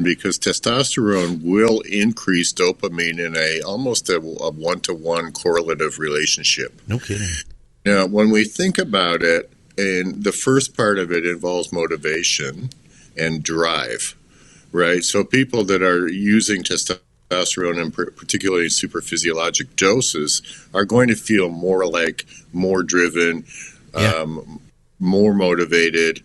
because testosterone will increase dopamine in almost a one-to-one correlative relationship. No kidding. Now, when we think about it, and the first part of it involves motivation and drive, right? So people that are using testosterone, and particularly in super physiologic doses, are going to feel more driven, more motivated.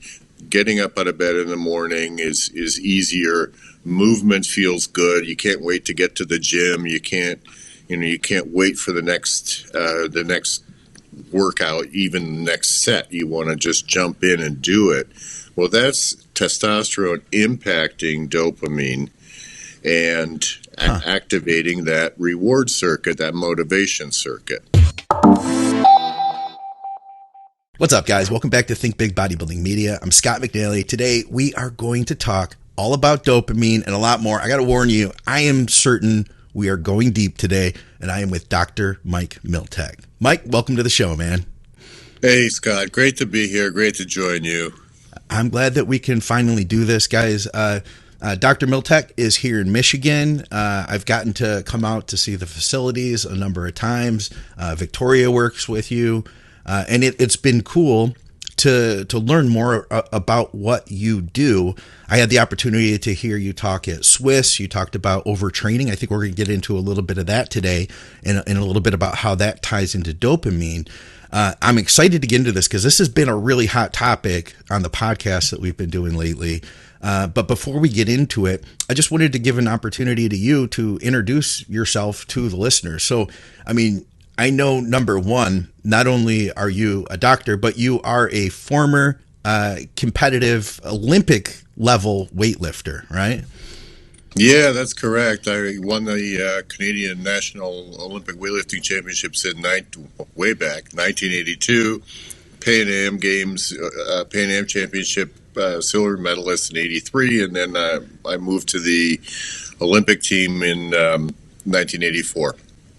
Getting up out of bed in the morning is easier. Movement feels good. You can't wait to get to the gym. You can't wait for the next workout, even the next set. You want to just jump in and do it. Well, that's testosterone impacting dopamine and activating that reward circuit, that motivation circuit. What's up, guys? Welcome back to Think Big Bodybuilding Media. I'm Scott McNally. Today, we are going to talk all about dopamine and a lot more. I got to warn you, I am certain we are going deep today, and I am with Dr. Mike Miletic. Mike, welcome to the show, man. Hey, Scott. Great to be here. Great to join you. I'm glad that we can finally do this, guys. Dr. Miletic is here in Michigan. I've gotten to come out to see the facilities a number of times. Victoria works with you. And it's been cool to learn more about what you do. I had the opportunity to hear you talk at Swiss. You talked about overtraining. I think we're going to get into a little bit of that today and a little bit about how that ties into dopamine. I'm excited to get into this because this has been a really hot topic on the podcast that we've been doing lately. But before we get into it, I just wanted to give an opportunity to you to introduce yourself to the listeners. So, I know, number one, not only are you a doctor, but you are a former competitive Olympic level weightlifter, right? Yeah, that's correct. I won the Canadian National Olympic Weightlifting Championships way back, 1982, Pan Am Games, Pan Am Championship silver medalist in 83, and then I moved to the Olympic team in 1984.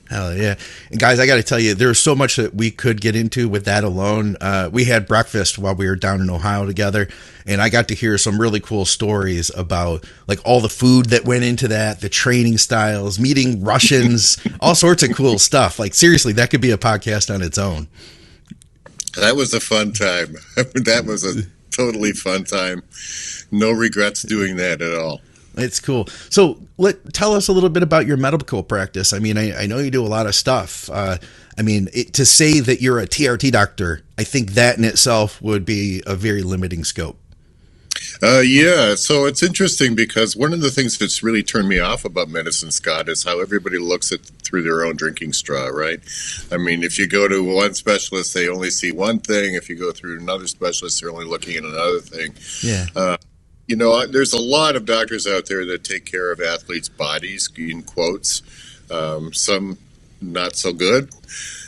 Hell yeah. And guys, I got to tell you, there's so much that we could get into with that alone. We had breakfast while we were down in Ohio together, and I got to hear some really cool stories about like all the food that went into that, the training styles, meeting Russians, all sorts of cool stuff. Like seriously, that could be a podcast on its own. That was a fun time. That was a totally fun time. No regrets doing that at all. It's cool. So tell us a little bit about your medical practice. I know you do a lot of stuff. To say that you're a TRT doctor, I think that in itself would be a very limiting scope. Yeah. So it's interesting because one of the things that's really turned me off about medicine, Scott, is how everybody looks at through their own drinking straw, right? If you go to one specialist, they only see one thing. If you go through another specialist, they're only looking at another thing. Yeah. There's a lot of doctors out there that take care of athletes' bodies, in quotes. Some not so good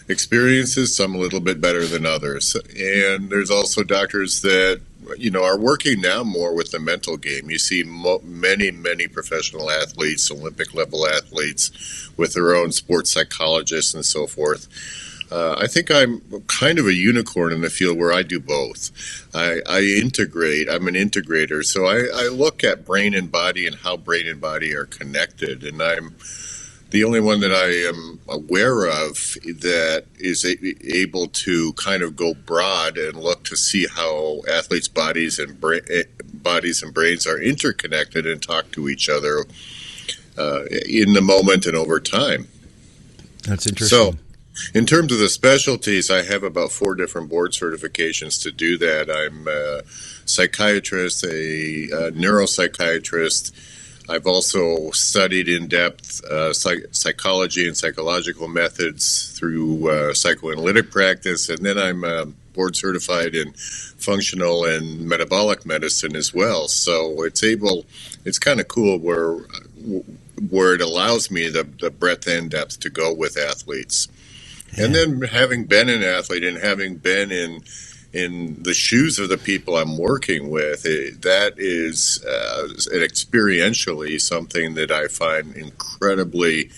experiences, some a little bit better than others. And there's also doctors that, are working now more with the mental game. You see many professional athletes, Olympic level athletes with their own sports psychologists and so forth. I think I'm kind of a unicorn in the field where I do both. I integrate. I'm an integrator. So I look at brain and body and how brain and body are connected. And I'm the only one that I am aware of that is able to kind of go broad and look to see how athletes' bodies and brains are interconnected and talk to each other in the moment and over time. That's interesting. So, in terms of the specialties, I have about 4 different board certifications to do that. I'm a psychiatrist, a neuropsychiatrist. I've also studied in depth psychology and psychological methods through psychoanalytic practice, and then I'm board certified in functional and metabolic medicine as well. So it's kind of cool where it allows me the breadth and depth to go with athletes. Yeah. And then having been an athlete and having been in the shoes of the people I'm working with, that is experientially something that I find incredibly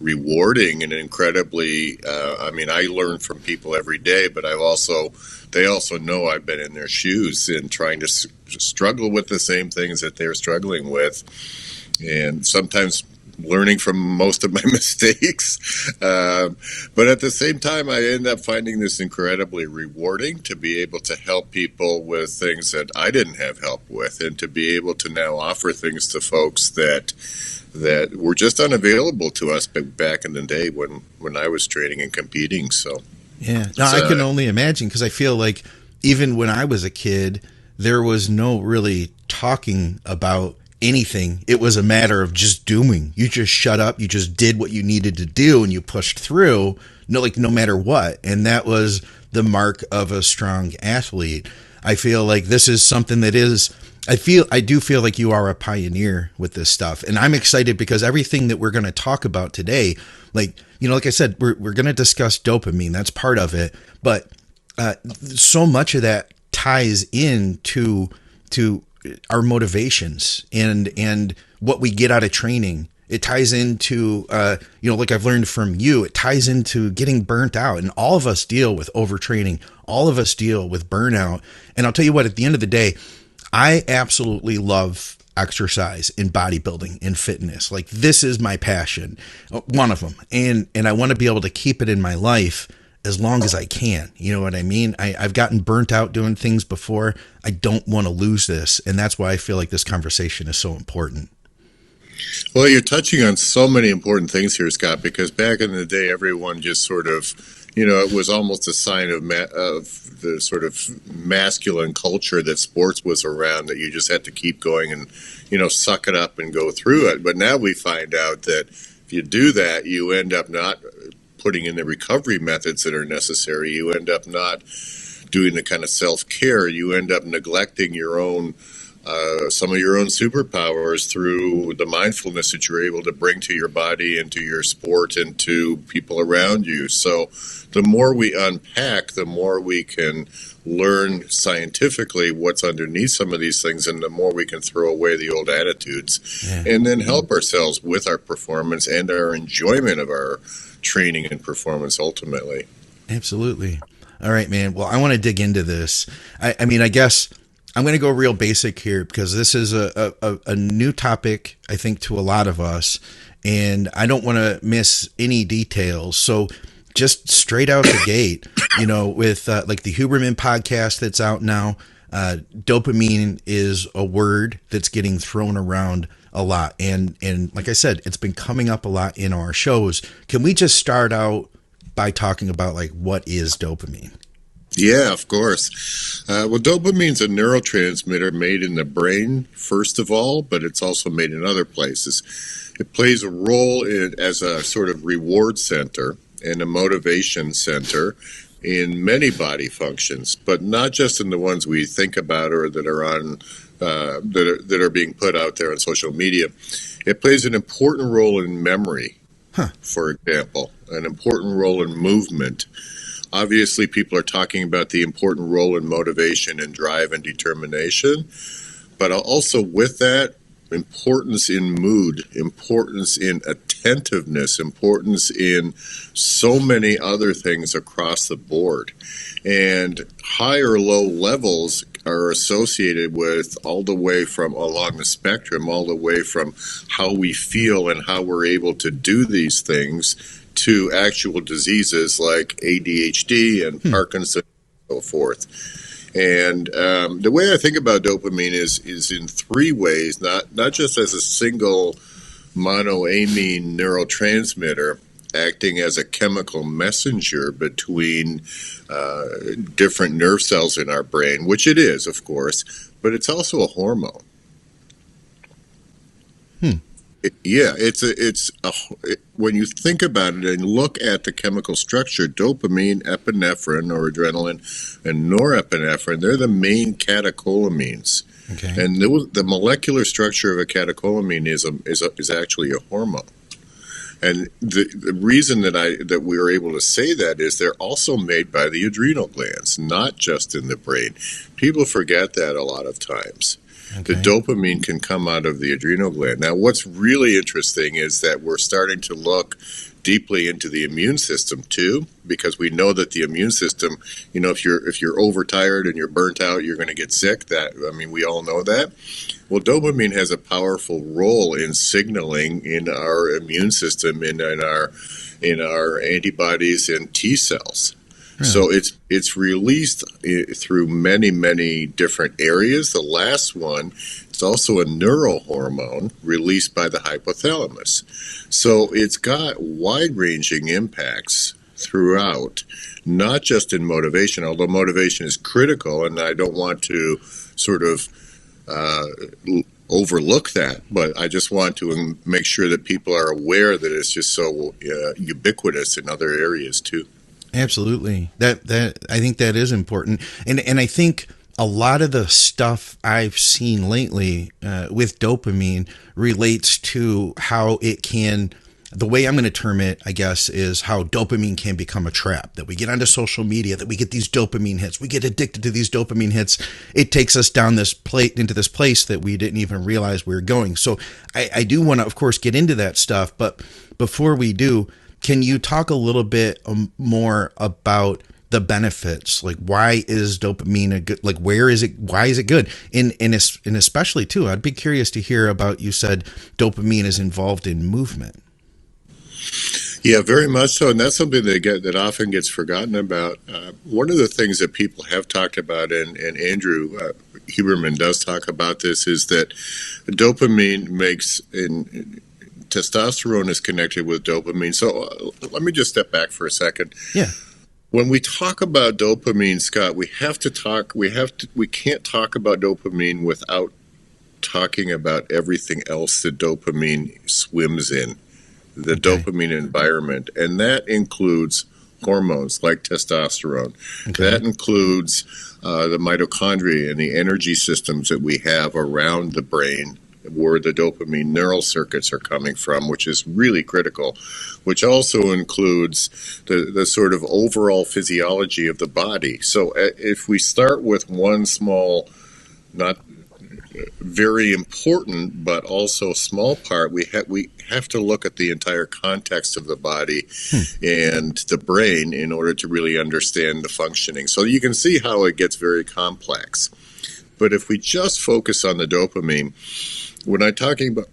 rewarding and incredibly, I learn from people every day, but they also know I've been in their shoes and trying to struggle with the same things that they're struggling with. and sometimes learning from most of my mistakes. But at the same time, I end up finding this incredibly rewarding to be able to help people with things that I didn't have help with, and to be able to now offer things to folks that were just unavailable to us back in the day when I was training and competing. So yeah, no, I can only imagine, because I feel like even when I was a kid, there was no really talking about anything. It was a matter of just doing. You just shut up, you just did what you needed to do, and you pushed through, no matter what. And that was the mark of a strong athlete. I feel like this is something that is, I do feel like you are a pioneer with this stuff. And I'm excited because everything that we're going to talk about today, like I said, we're going to discuss dopamine. That's part of it. But so much of that ties into our motivations and what we get out of training. It ties into, like I've learned from you, it ties into getting burnt out. And all of us deal with overtraining. All of us deal with burnout. And I'll tell you what, at the end of the day, I absolutely love exercise and bodybuilding and fitness. Like, this is my passion, one of them. And I want to be able to keep it in my life as long as I can. You know what I mean? I've gotten burnt out doing things before. I don't want to lose this. And that's why I feel like this conversation is so important. Well, you're touching on so many important things here, Scott, because back in the day, everyone just sort of, it was almost a sign of the sort of masculine culture that sports was around, that you just had to keep going and, suck it up and go through it. But now we find out that if you do that, you end up not putting in the recovery methods that are necessary. You end up not doing the kind of self-care. You end up neglecting your own some of your own superpowers through the mindfulness that you're able to bring to your body and to your sport and to people around you. So the more we unpack, the more we can learn scientifically what's underneath some of these things, and the more we can throw away the old attitudes and then help ourselves with our performance and our enjoyment of our training and performance ultimately. Absolutely. All right, man. Well, I want to dig into this. I mean, I guess I'm going to go real basic here, because this is a new topic, I think, to a lot of us, and I don't want to miss any details. So just straight out the gate, with like the Huberman podcast that's out now, dopamine is a word that's getting thrown around a lot. And like I said, it's been coming up a lot in our shows. Can we just start out by talking about, like, what is dopamine? Yeah, of course. Well, dopamine's a neurotransmitter made in the brain, first of all, but it's also made in other places. It plays a role as a sort of reward center and a motivation center in many body functions, but not just in the ones we think about or that are on that are being put out there on social media. It plays an important role in memory, for example, an important role in movement. Obviously, people are talking about the important role in motivation and drive and determination, but also with that, importance in mood, importance in attentiveness, importance in so many other things across the board. And high or low levels are associated with all the way from along the spectrum, all the way from how we feel and how we're able to do these things to actual diseases like ADHD and Parkinson's and so forth. And the way I think about dopamine is in three ways, not just as a single monoamine neurotransmitter acting as a chemical messenger between different nerve cells in our brain, which it is, of course, but it's also a hormone. When you think about it and look at the chemical structure, dopamine, epinephrine or adrenaline, and norepinephrine, they're the main catecholamines. Okay. And the molecular structure of a catecholamine is actually a hormone. And the reason that we are able to say that is they're also made by the adrenal glands, not just in the brain. People forget that a lot of times. The Okay. dopamine can come out of the adrenal gland. Now, what's really interesting is that we're starting to look deeply into the immune system too, because we know that the immune system, if you're overtired and you're burnt out, you're going to get sick. We all know that. Well, dopamine has a powerful role in signaling in our immune system, in our antibodies and T cells. Really? So it's released through many different areas. The last one, it's also a neurohormone released by the hypothalamus. So it's got wide-ranging impacts throughout, not just in motivation, although motivation is critical, and I don't want to sort of overlook that, but I just want to make sure that people are aware that it's just so ubiquitous in other areas too. Absolutely. That I think that is important. And I think a lot of the stuff I've seen lately with dopamine relates to how it can, the way I'm going to term it, I guess, is how dopamine can become a trap. That we get onto social media, that we get these dopamine hits, we get addicted to these dopamine hits. It takes us down this into this place that we didn't even realize we were going. So I do want to, of course, get into that stuff. But before we do, can you talk a little bit more about the benefits? Like, why is dopamine a good, like, why is it good? And especially too, I'd be curious to hear about, you said dopamine is involved in movement. Yeah, very much so, and that's something that often gets forgotten about. One of the things that people have talked about, and Andrew Huberman does talk about this, is that dopamine testosterone is connected with dopamine. So let me just step back for a second. Yeah. When we talk about dopamine, Scott, we can't talk about dopamine without talking about everything else that dopamine swims in, the dopamine environment, and that includes hormones like testosterone. Okay. That includes the mitochondria and the energy systems that we have around the brain, where the dopamine neural circuits are coming from, which is really critical, which also includes the sort of overall physiology of the body. So if we start with one small, not very important, but also small part, we have to look at the entire context of the body and the brain in order to really understand the functioning. So you can see how it gets very complex. But if we just focus on the dopamine, when I'm talking about,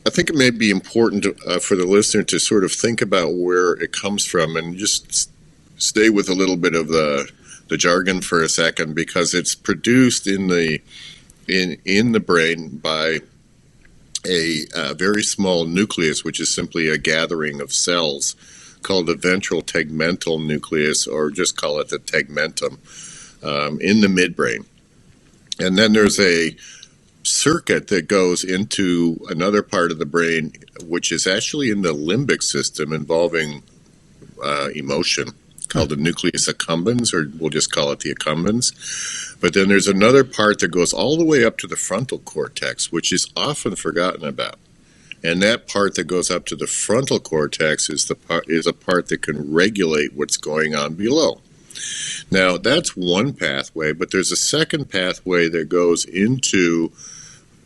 I think it may be important for the listener to sort of think about where it comes from and just stay with a little bit of the jargon for a second, because it's produced in the brain by a very small nucleus, which is simply a gathering of cells called the ventral tegmental nucleus, or just call it the tegmentum, in the midbrain. And then there's a circuit that goes into another part of the brain, which is actually in the limbic system, involving emotion, called the nucleus accumbens, or we'll just call it the accumbens. But then there's another part that goes all the way up to the frontal cortex, which is often forgotten about. And that part that goes up to the frontal cortex is a part that can regulate what's going on below. Now, that's one pathway, but there's a second pathway that goes into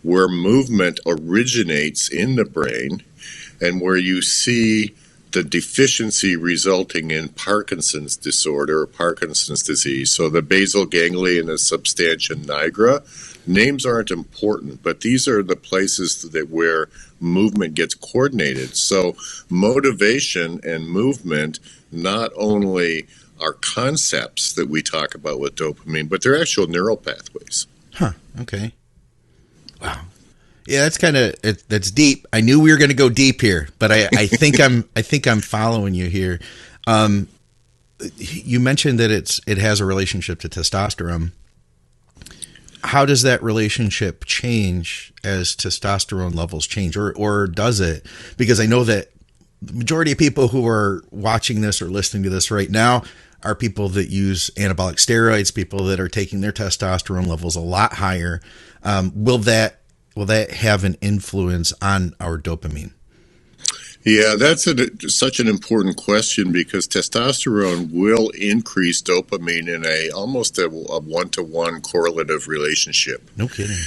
where movement originates in the brain, and where you see the deficiency resulting in Parkinson's disorder or Parkinson's disease. So the basal ganglia and the substantia nigra, names aren't important, but these are the places where movement gets coordinated. So motivation and movement not only are concepts that we talk about with dopamine, but they're actual neural pathways. Huh. Okay. Wow. Yeah, that's deep. I knew we were going to go deep here, but I think I'm following you here. You mentioned that it has a relationship to testosterone. How does that relationship change as testosterone levels change, or does it? Because I know that the majority of people who are watching this or listening to this right now are people that use anabolic steroids, people that are taking their testosterone levels a lot higher. Will that have an influence on our dopamine? Yeah, that's such an important question because testosterone will increase dopamine in almost a one-to-one correlative relationship. No kidding.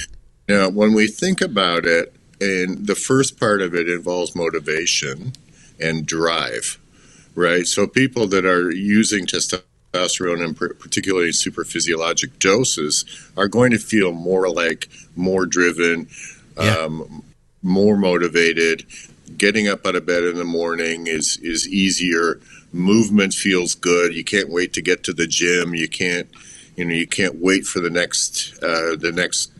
Now, when we think about it, and the first part of it involves motivation and drive, right? So people that are using testosterone, and particularly in super physiologic doses, are going to feel more driven, Yeah. more motivated. Getting up out of bed in the morning is easier. Movement feels good. You can't wait to get to the gym. You can't wait for the next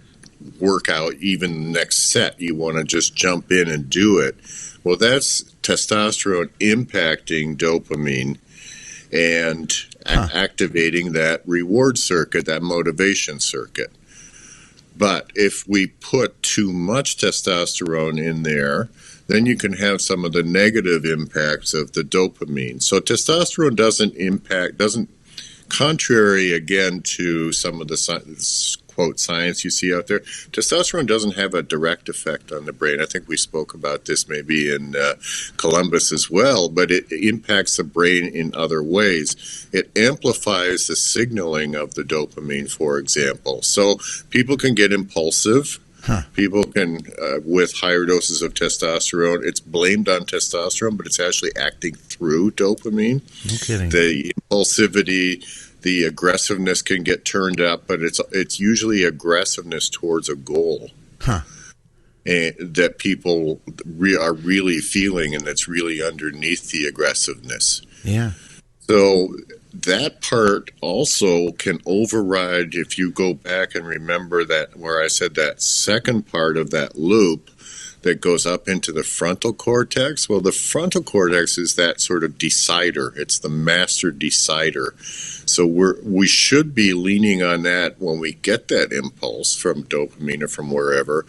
workout, even the next set. You want to just jump in and do it. Well, that's testosterone impacting dopamine and activating that reward circuit, that motivation circuit. But if we put too much testosterone in there, then you can have some of the negative impacts of the dopamine. So testosterone doesn't, contrary again to some of the quote science you see out there, testosterone doesn't have a direct effect on the brain. I think we spoke about this maybe in Columbus as well, but it impacts the brain in other ways. It amplifies the signaling of the dopamine, for example. So people can get impulsive. People can, with higher doses of testosterone, it's blamed on testosterone, but it's actually acting through dopamine. No kidding. The impulsivity, the aggressiveness can get turned up, but it's usually aggressiveness towards a goal and that people are really feeling, and that's really underneath the aggressiveness. Yeah. So that part also can override, if you go back and remember that where I said that second part of that loop that goes up into the frontal cortex. Well, the frontal cortex is that sort of decider. It's the master decider. So we should be leaning on that when we get that impulse from dopamine or from wherever.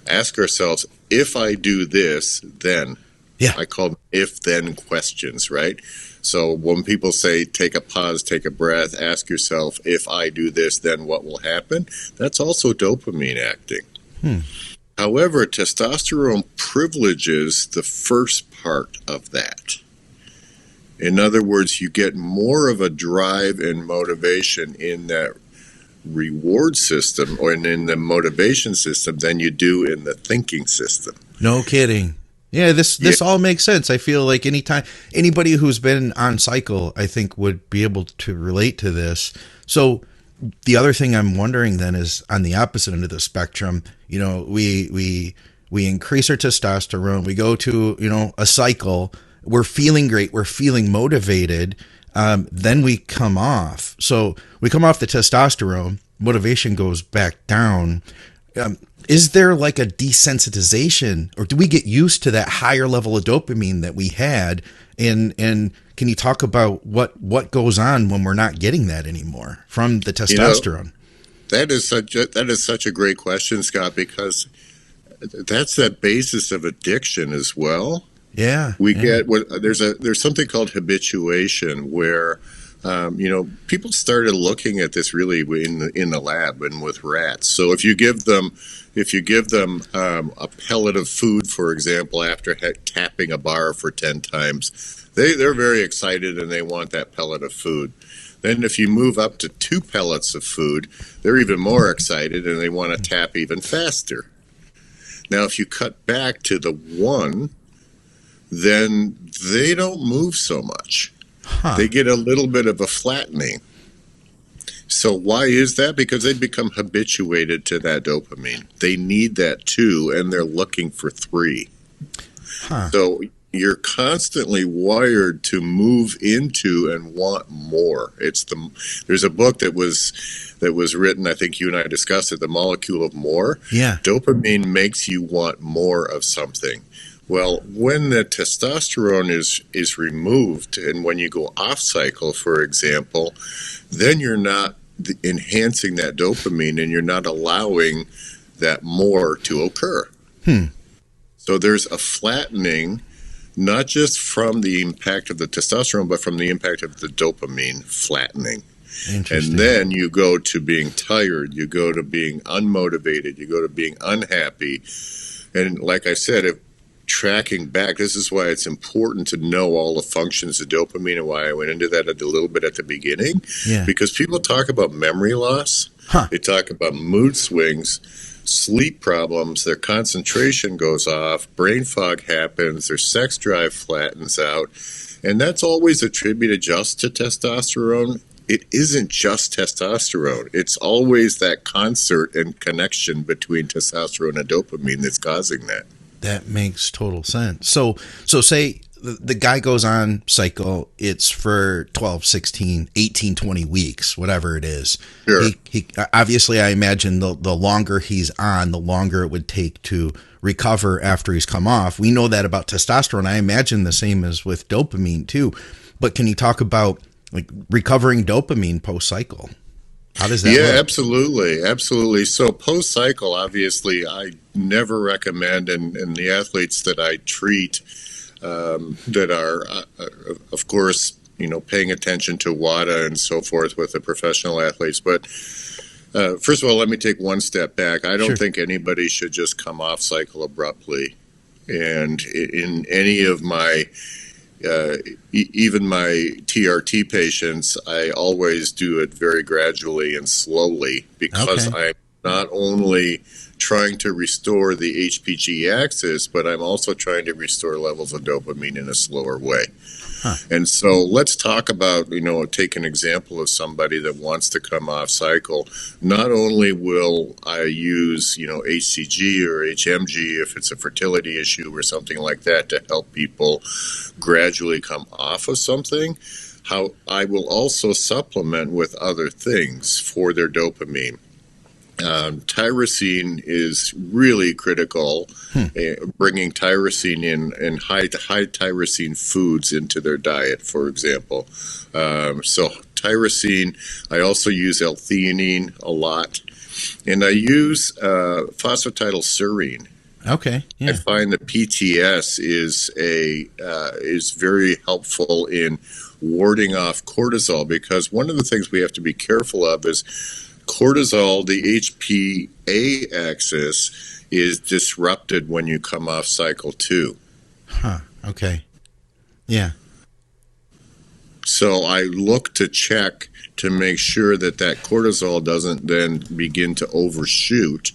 Ask ourselves, if I do this, then. Yeah. I call them if-then questions, right? So when people say, take a pause, take a breath, ask yourself, if I do this, then what will happen? That's also dopamine acting. However, testosterone privileges the first part of that. In other words, you get more of a drive and motivation in that reward system or in the motivation system than you do in the thinking system. No kidding. Yeah, this all makes sense. I feel like anybody who's been on cycle, I think, would be able to relate to this. So the other thing I'm wondering then is on the opposite end of the spectrum. You know, we increase our testosterone. We go to a cycle. We're feeling great. We're feeling motivated. Then we come off. So we come off the testosterone. Motivation goes back down. Is there like a desensitization, or do we get used to that higher level of dopamine that we had? And can you talk about what goes on when we're not getting that anymore from the testosterone? That is such a great question, Scott, because that's that basis of addiction as well. Yeah, there's something called habituation where people started looking at this really in the lab and with rats. So if you give them a pellet of food, for example, after tapping a bar for 10 times, they're very excited and they want that pellet of food. Then if you move up to 2 pellets of food, they're even more excited and they want to tap even faster. Now, if you cut back to the 1, then they don't move so much. They get a little bit of a flattening. So why is that? Because they become habituated to that dopamine. They need that too, and they're looking for 3. So you're constantly wired to move into and want more. There's a book that was written, I think you and I discussed it, The Molecule of More. Yeah. Dopamine makes you want more of something. Well, when the testosterone is removed and when you go off cycle, for example, then you're not enhancing that dopamine and you're not allowing that more to occur. So there's a flattening, not just from the impact of the testosterone, but from the impact of the dopamine flattening. And then you go to being tired, you go to being unmotivated, you go to being unhappy. And like I said, tracking back, this is why it's important to know all the functions of dopamine and why I went into that a little bit at the beginning. Yeah. Because people talk about memory loss. They talk about mood swings, sleep problems, their concentration goes off, brain fog happens, their sex drive flattens out. And that's always attributed just to testosterone. It isn't just testosterone. It's always that concert and connection between testosterone and dopamine that's causing that. That makes total sense. So say the guy goes on cycle, it's for 12, 16, 18, 20 weeks, whatever it is. Sure. He obviously, I imagine the longer he's on, the longer it would take to recover after he's come off. We know that about testosterone. I imagine the same as with dopamine too. But can you talk about like recovering dopamine post-cycle? How does that work? Absolutely. Absolutely. So post-cycle, obviously, I never recommend, and the athletes that I treat that are, of course, paying attention to WADA and so forth with the professional athletes. But first of all, let me take one step back. I don't think anybody should just come off cycle abruptly. And in any of my even my TRT patients, I always do it very gradually and slowly because I'm not only trying to restore the HPG axis, but I'm also trying to restore levels of dopamine in a slower way. And so let's talk about, take an example of somebody that wants to come off cycle. Not only will I use, HCG or HMG if it's a fertility issue or something like that to help people gradually come off of something, how I will also supplement with other things for their dopamine. Tyrosine is really critical, bringing tyrosine in high tyrosine foods into their diet, for example. So tyrosine, I also use L-theanine a lot, and I use phosphatidylserine. Okay. Yeah. I find that PTS is very helpful in warding off cortisol, because one of the things we have to be careful of is cortisol, the HPA axis, is disrupted when you come off cycle 2. Okay. Yeah. So I look to check to make sure that cortisol doesn't then begin to overshoot.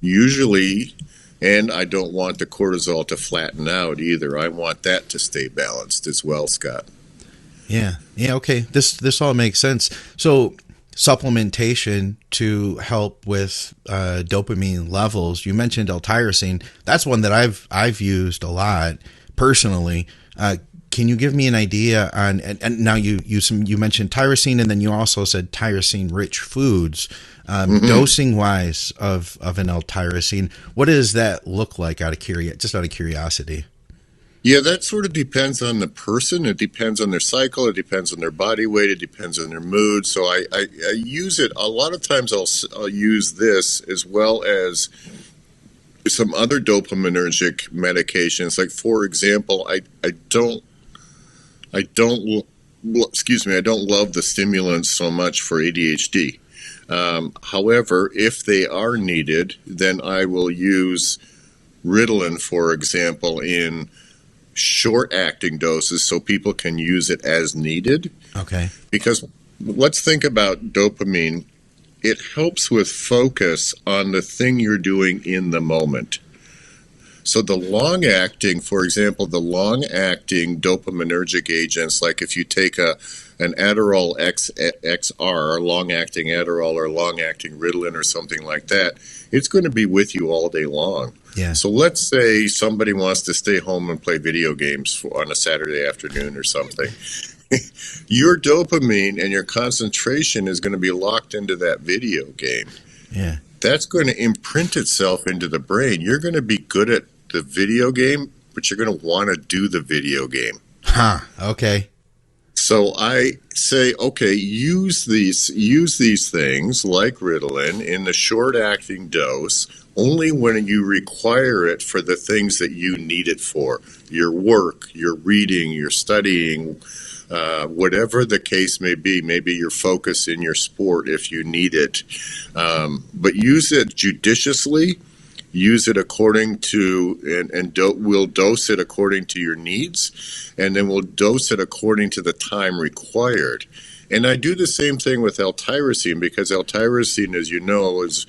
Usually, and I don't want the cortisol to flatten out either. I want that to stay balanced as well, Scott. Yeah. Okay. This all makes sense. So supplementation to help with dopamine levels. You mentioned L-tyrosine. That's one that I've used a lot personally. Can you give me an idea on? And now you mentioned tyrosine, and then you also said tyrosine-rich foods. Dosing wise of an L-tyrosine, what does that look like? Out of curiosity. Yeah, that sort of depends on the person. It depends on their cycle. It depends on their body weight. It depends on their mood. So I use it. A lot of times I'll use this as well as some other dopaminergic medications. Like, for example, I don't love the stimulants so much for ADHD. However, if they are needed, then I will use Ritalin, for example, in short-acting doses so people can use it as needed. Okay. Because let's think about dopamine. It helps with focus on the thing you're doing in the moment. So the long-acting, for example, the long-acting dopaminergic agents, like if you take an Adderall XR, or long-acting Adderall, or long-acting Ritalin, or something like that, it's going to be with you all day long. Yeah. So let's say somebody wants to stay home and play video games on a Saturday afternoon or something. Your dopamine and your concentration is going to be locked into that video game. Yeah. That's going to imprint itself into the brain. You're going to be good at the video game, but you're going to want to do the video game. Okay. So I say, okay, use these things like Ritalin in the short-acting dose only when you require it for the things that you need it for. Your work, your reading, your studying, whatever the case may be. Maybe your focus in your sport if you need it. But use it judiciously use it according to, we'll dose it according to your needs, and then we'll dose it according to the time required. And I do the same thing with L-tyrosine, because L-tyrosine, as you know, is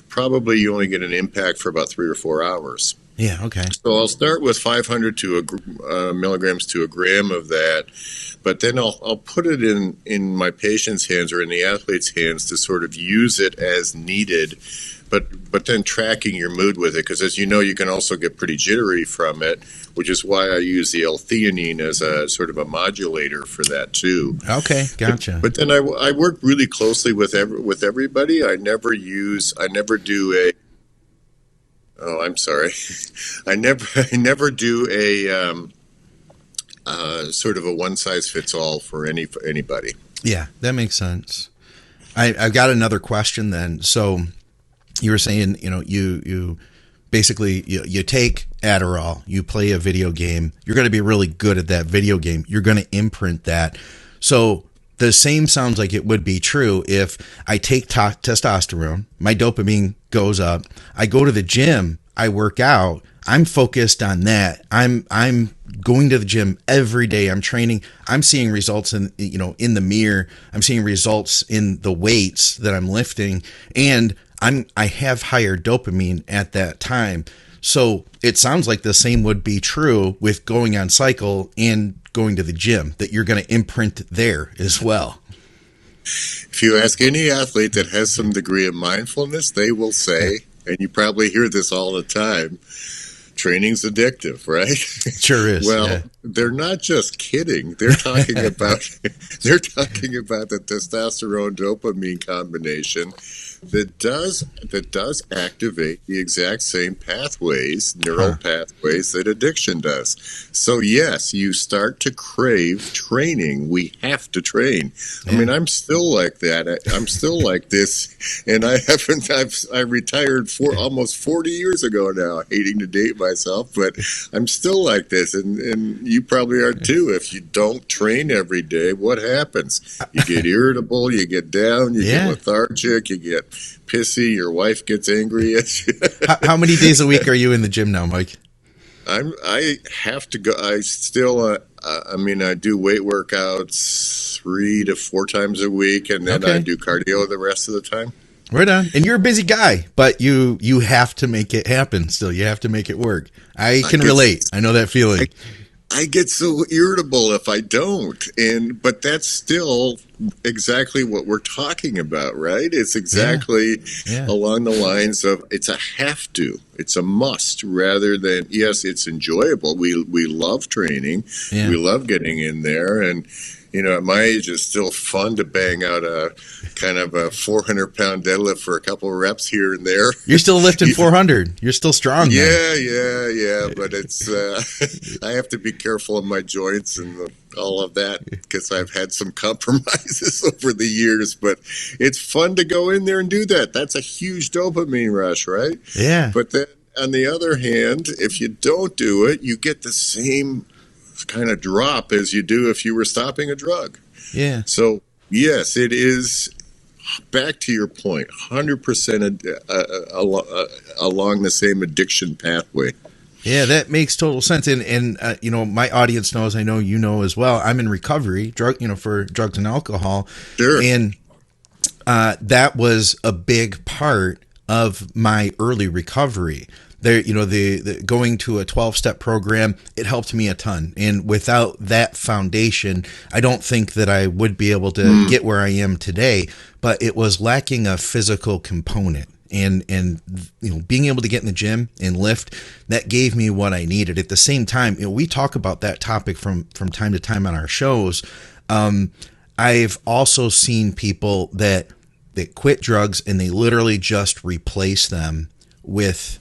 probably you only get an impact for about 3 or 4 hours. Yeah, okay. So I'll start with 500 milligrams to a gram of that, but then I'll put it in my patient's hands or in the athlete's hands to sort of use it as needed, but then tracking your mood with it, because as you know, you can also get pretty jittery from it, which is why I use the L-theanine as a sort of a modulator for that too. Okay, gotcha. But then I work really closely with everybody. I never do a. Oh, I'm sorry. I never do a sort of a one size fits all for anybody. Yeah, that makes sense. I've got another question then. So you were saying, you basically you take Adderall, you play a video game, you're going to be really good at that video game. You're going to imprint that. So the same sounds like it would be true if I take testosterone, my dopamine goes up, I go to the gym, I work out, I'm focused on that. I'm going to the gym every day. I'm training. I'm seeing results in the mirror. I'm seeing results in the weights that I'm lifting, and I have higher dopamine at that time. So it sounds like the same would be true with going on cycle and going to the gym, that you're going to imprint there as well. If you ask any athlete that has some degree of mindfulness, they will say, and you probably hear this all the time, training's addictive, right? Sure is. Well, They're not just kidding. They're talking about the testosterone dopamine combination that does activate the exact same neural pathways that addiction does. So yes, you start to crave training. We have to train. Yeah. I mean, I'm still like that. I'm still like this, and I retired almost 40 years ago now, hating to date myself, but I'm still like this, and you probably are too. If you don't train every day, what happens? You get irritable, you get down, you get lethargic, you get pissy, your wife gets angry at you. How many days a week are you in the gym now, Mike? I have to go. I still, I do weight workouts 3 to 4 times a week, and then I do cardio the rest of the time. Right on. And you're a busy guy, but you have to make it happen still. You have to make it work. I can relate. I know that feeling. I get so irritable if I don't, but that's still exactly what we're talking about, right? It's exactly along the lines of it's a have to, it's a must, rather than yes, it's enjoyable. We love training, we love getting in there, and at my age, it's still fun to bang out a kind of a 400-pound deadlift for a couple of reps here and there. You're still lifting 400. You're still strong. Yeah. But it's I have to be careful of my joints and all of that because I've had some compromises over the years. But it's fun to go in there and do that. That's a huge dopamine rush, right? Yeah. But then on the other hand, if you don't do it, you get the same kind of drop as you do if you were stopping a drug. Yeah. So yes, it is, back to your point, 100% along the same addiction pathway. Yeah, that makes total sense. And my audience knows, I know you know as well, I'm in recovery, for drugs and alcohol. Sure. And that was a big part of my early recovery. There, the going to a 12-step program, it helped me a ton. And without that foundation, I don't think that I would be able to get where I am today. But it was lacking a physical component. And being able to get in the gym and lift, that gave me what I needed. At the same time, we talk about that topic from time to time on our shows. I've also seen people that quit drugs and they literally just replace them with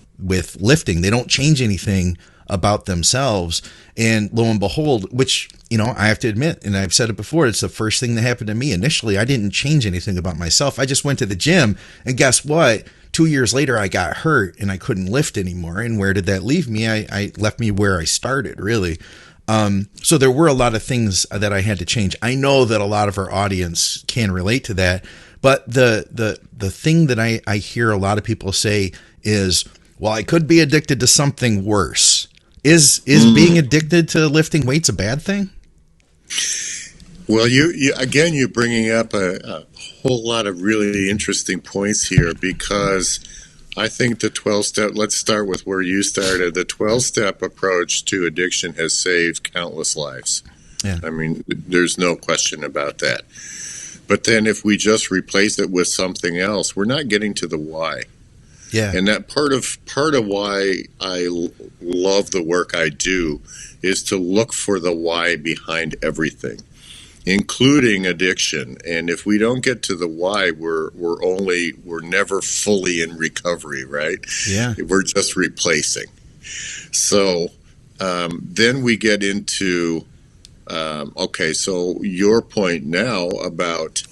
lifting. They don't change anything about themselves. And lo and behold, which, I have to admit, and I've said it before, it's the first thing that happened to me. Initially, I didn't change anything about myself. I just went to the gym, and guess what? 2 years later, I got hurt and I couldn't lift anymore. And where did that leave me? I left me where I started, really. So there were a lot of things that I had to change. I know that a lot of our audience can relate to that. But the thing that I hear a lot of people say is, well, I could be addicted to something worse. Is being addicted to lifting weights a bad thing? Well, you're bringing up a whole lot of really interesting points here, because I think the 12-step, let's start with where you started. The 12-step approach to addiction has saved countless lives. Yeah. I mean, there's no question about that. But then if we just replace it with something else, we're not getting to the why. Yeah. And that part of why I love the work I do is to look for the why behind everything, including addiction. And if we don't get to the why, we're never fully in recovery, right? Yeah. We're just replacing. So then we get into okay, so your point now about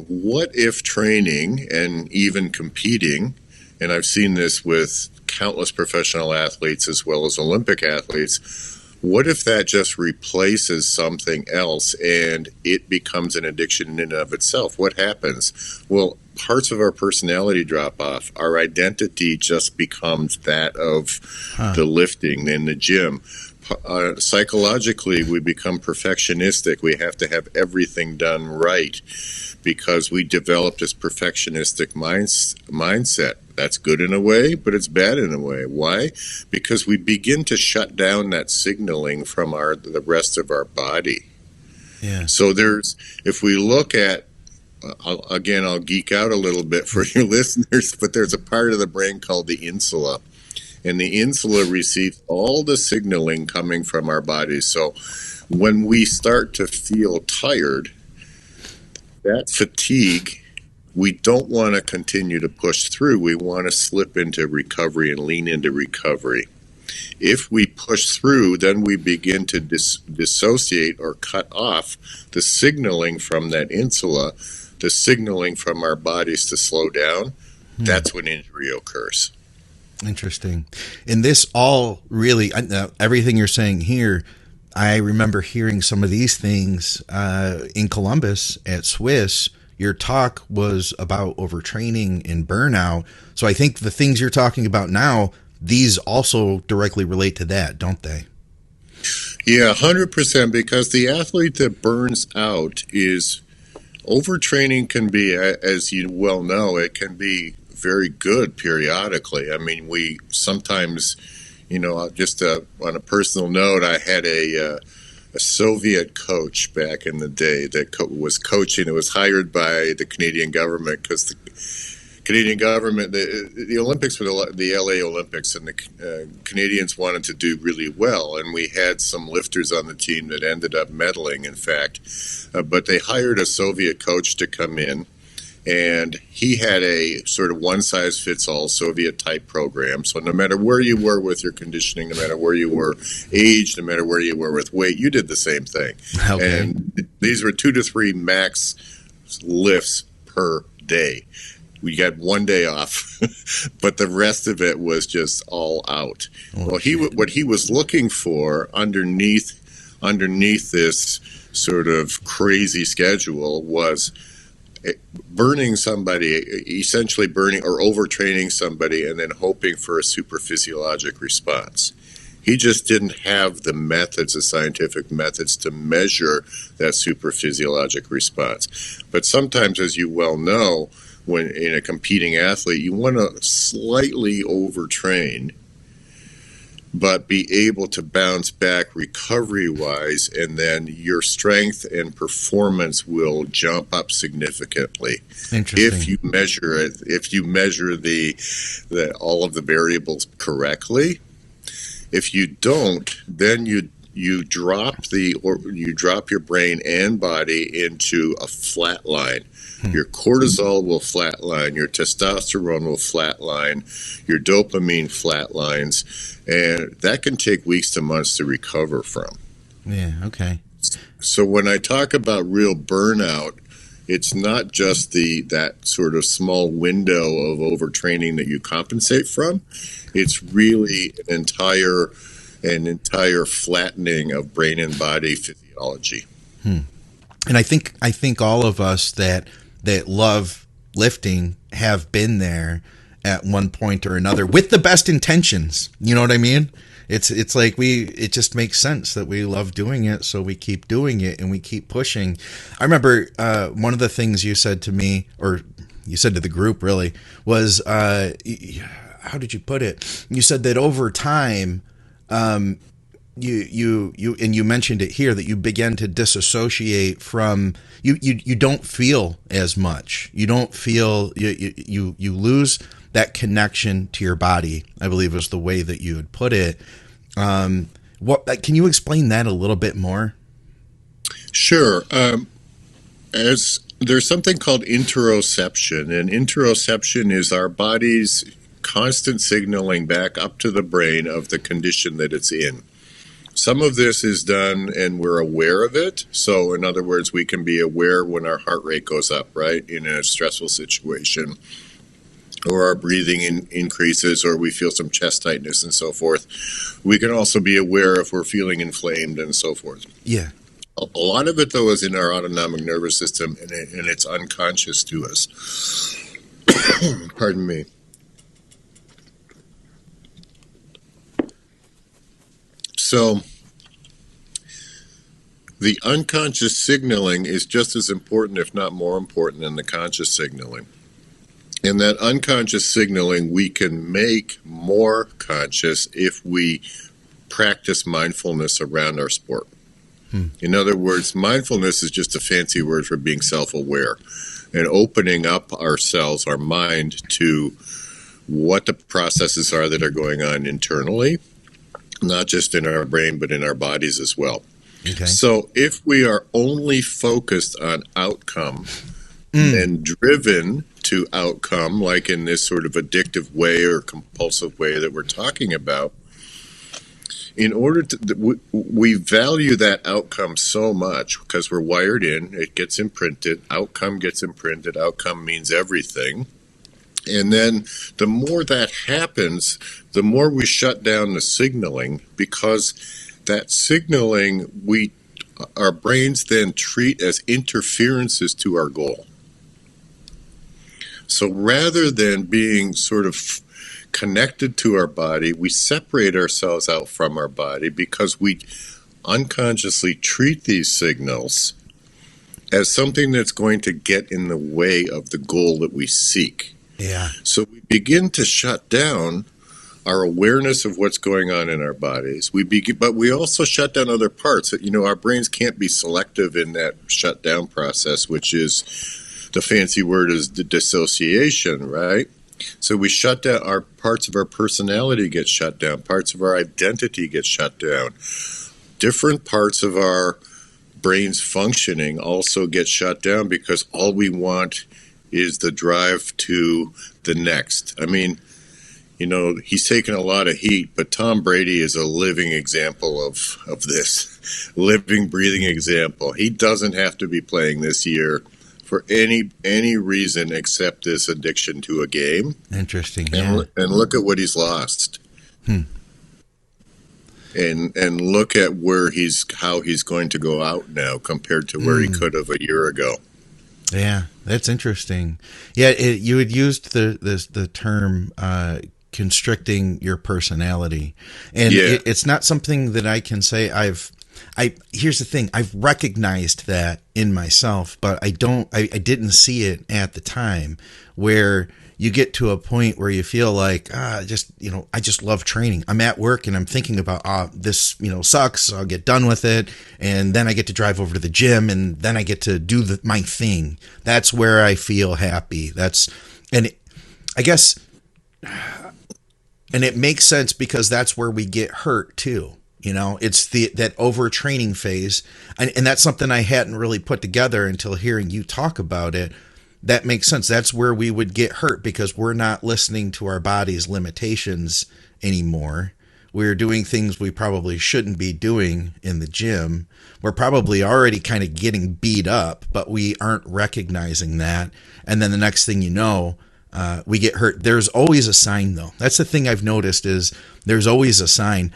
what if training and even competing, and I've seen this with countless professional athletes as well as Olympic athletes, what if that just replaces something else and it becomes an addiction in and of itself? What happens? Well, parts of our personality drop off. Our identity just becomes that of the lifting in the gym. Psychologically, we become perfectionistic. We have to have everything done right because we develop this perfectionistic mindset. That's good in a way, but it's bad in a way. Why? Because we begin to shut down that signaling from the rest of our body. Yeah. So if we look at, I'll geek out a little bit for your listeners, but there's a part of the brain called the insula. And the insula receives all the signaling coming from our bodies. So when we start to feel tired, that fatigue, we don't want to continue to push through. We want to slip into recovery and lean into recovery. If we push through, then we begin to dissociate or cut off the signaling from that insula, the signaling from our bodies to slow down. That's when injury occurs. Interesting. And this all really, everything you're saying here, I remember hearing some of these things in Columbus at Swiss. Your talk was about overtraining and burnout. So I think the things you're talking about now, these also directly relate to that, don't they? Yeah, 100%, because the athlete that burns out is, overtraining can be, as you well know, it can be very good periodically. I mean, we sometimes, just on a personal note, I had a Soviet coach back in the day that was coaching. It was hired by the Canadian government because the Canadian government, the Olympics were the LA Olympics, and the Canadians wanted to do really well. And we had some lifters on the team that ended up medaling, in fact. But they hired a Soviet coach to come in. And he had a sort of one-size-fits-all Soviet-type program. So no matter where you were with your conditioning, no matter where you were aged, no matter where you were with weight, you did the same thing. Okay. And these were 2 to 3 max lifts per day. We got 1 day off, but the rest of it was just all out. Well, what he was looking for underneath this sort of crazy schedule was burning somebody, essentially burning or overtraining somebody and then hoping for a super physiologic response. He just didn't have the methods, the scientific methods to measure that super physiologic response. But sometimes, as you well know, when in a competing athlete, you want to slightly overtrain but be able to bounce back recovery-wise, and then your strength and performance will jump up significantly. If you measure it, if you measure the all of the variables correctly. If you don't, then you drop your brain and body into a flat line. Your cortisol will flatline, your testosterone will flatline, your dopamine flatlines, and that can take weeks to months to recover from. Yeah, okay. So when I talk about real burnout, it's not just that sort of small window of overtraining that you compensate from. It's really an entire flattening of brain and body physiology. And I think all of us that love lifting have been there. at one point or another with the best intentions. You know what I mean? It's like it just makes sense that we love doing it, so we keep doing it and we keep pushing. I remember one of the things you said to me, or you said to the group really, was how did you put it? You said that over time, you mentioned it here, that you began to disassociate from you don't feel as much. You don't feel you lose that connection to your body, I believe was the way that you would put it. What can you explain that a little bit more? Sure. As there's something called interoception, and interoception is our body's constant signaling back up to the brain of the condition that it's in. Some of this is done and we're aware of it. So in other words, we can be aware when our heart rate goes up, right, in a stressful situation, or our breathing increases, or we feel some chest tightness and so forth. We can also be aware if we're feeling inflamed and so forth. Yeah. A lot of it, though, is in our autonomic nervous system, and it's unconscious to us. Pardon me. So the unconscious signaling is just as important, if not more important, than the conscious signaling. And that unconscious signaling we can make more conscious if we practice mindfulness around our sport. In other words, mindfulness is just a fancy word for being self-aware and opening up ourselves, our mind, to what the processes are that are going on internally, not just in our brain, but in our bodies as well. Okay. So if we are only focused on outcome and driven to outcome, like in this sort of addictive way or compulsive way that we're talking about, in order to, we value that outcome so much because we're wired in, it gets imprinted, outcome gets imprinted, outcome means everything. And then the more that happens, the more we shut down the signaling, because that signaling our brains then treat as interferences to our goal. So rather than being sort of connected to our body, we separate ourselves out from our body because we unconsciously treat these signals as something that's going to get in the way of the goal that we seek. Yeah. So we begin to shut down our awareness of what's going on in our bodies. But we also shut down other parts. Our brains can't be selective in that shutdown process, which is, the fancy word is the dissociation, right? So we shut down, our parts of our personality get shut down, parts of our identity get shut down. Different parts of our brain's functioning also get shut down because all we want is the drive to the next. I mean, he's taken a lot of heat, but Tom Brady is a living example of this, living, breathing example. He doesn't have to be playing this year for any reason except this addiction to a game. Interesting. Yeah. And look at what he's lost. And look at how he's going to go out now compared to where he could have a year ago. Yeah, that's interesting. Yeah, you had used the term constricting your personality, and it's not something that I can say here's the thing, I've recognized that in myself, but I didn't see it at the time, where you get to a point where you feel like, I just love training. I'm at work and I'm thinking about, this, sucks. I'll get done with it. And then I get to drive over to the gym and then I get to do my thing. That's where I feel happy. I guess, and it makes sense because that's where we get hurt too. It's that overtraining phase. And that's something I hadn't really put together until hearing you talk about it. That makes sense. That's where we would get hurt because we're not listening to our body's limitations anymore. We're doing things we probably shouldn't be doing in the gym. We're probably already kind of getting beat up, but we aren't recognizing that. And then the next thing you know, we get hurt. There's always a sign, though. That's the thing I've noticed is there's always a sign.